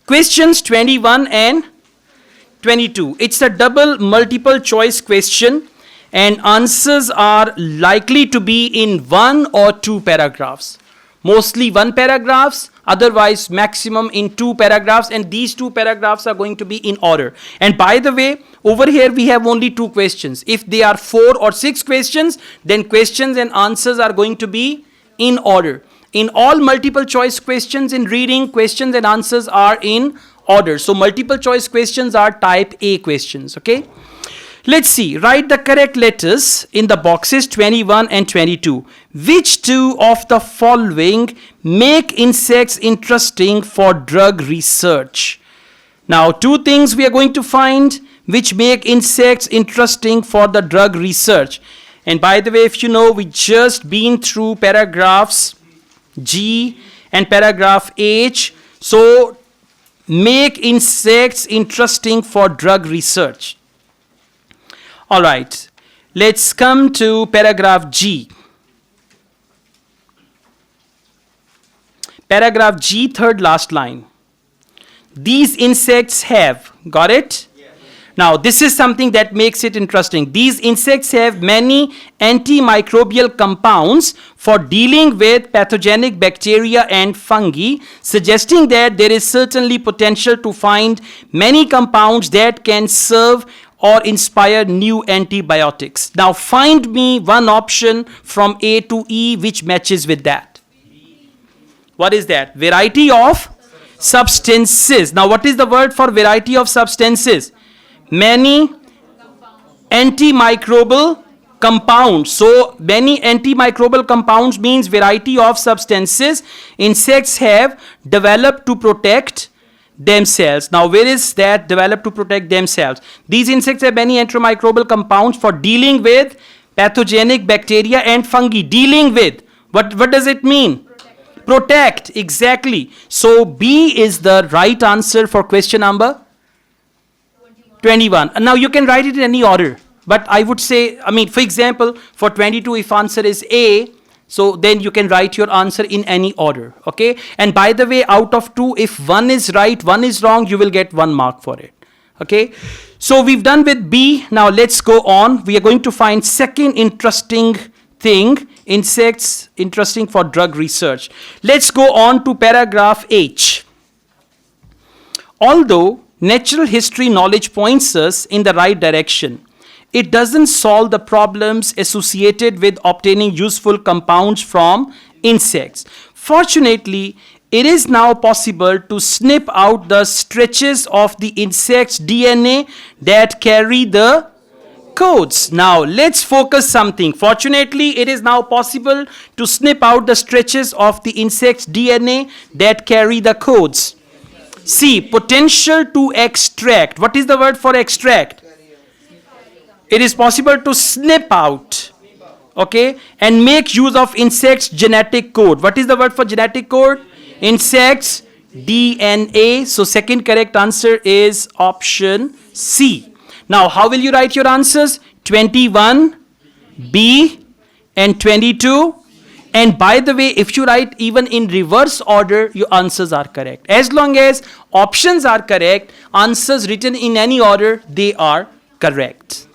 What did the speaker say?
Questions 21 and 22. It's a double multiple choice question and answers are likely to be in 1 or 2 paragraphs. Mostly 1 paragraphs, otherwise maximum in 2 paragraphs, and these 2 paragraphs are going to be in order. And by the way, over here we have only 2 questions. If they are 4 or 6 questions, then questions and answers are going to be in order. In all multiple choice questions in reading, questions and answers are in order. So multiple choice questions are type A questions, okay? Let's see, write the correct letters in the boxes 21 and 22. Which 2 of the following make insects interesting for drug research? Now, 2 things we are going to find which make insects interesting for the drug research. And by the way, if you know, we just been through paragraphs G and paragraph H. So, make insects interesting for drug research. All right, let's come to paragraph G. Paragraph G, third last line. These insects have, got it? Yes. Now, this is something that makes it interesting. These insects have many antimicrobial compounds for dealing with pathogenic bacteria and fungi, suggesting that there is certainly potential to find many compounds that can serve or inspire new antibiotics. Now find me one option from A to E which matches with that. What is that? Variety of substances. Now what is the word for variety of substances? Many antimicrobial compounds. So many antimicrobial compounds means variety of substances insects have developed to protect themselves. Now where is that developed to protect themselves? These insects have many antimicrobial compounds for dealing with pathogenic bacteria and fungi. Dealing with, what does it mean? Protect, exactly. So B is the right answer for question number 21. And now you can write it in any order, but I would say, for example, for 22 if answer is A, so then you can write your answer in any order, okay? And by the way, out of 2, if 1 is right, 1 is wrong, you will get 1 mark for it, okay? So we've done with B. Now let's go on. We are going to find second interesting thing, insects interesting for drug research. Let's go on to paragraph H. Although natural history knowledge points us in the right direction, it doesn't solve the problems associated with obtaining useful compounds from insects. Fortunately, it is now possible to snip out the stretches of the insect's DNA that carry the codes. Now, let's focus something. Fortunately, it is now possible to snip out the stretches of the insect's DNA that carry the codes. C, potential to extract. What is the word for extract? It is possible to snip out, okay, and make use of insects' genetic code. What is the word for genetic code? Insects DNA. So second correct answer is option C. Now how will you write your answers? 21, B and 22. And by the way, if you write even in reverse order, your answers are correct. As long as options are correct, answers written in any order, they are correct.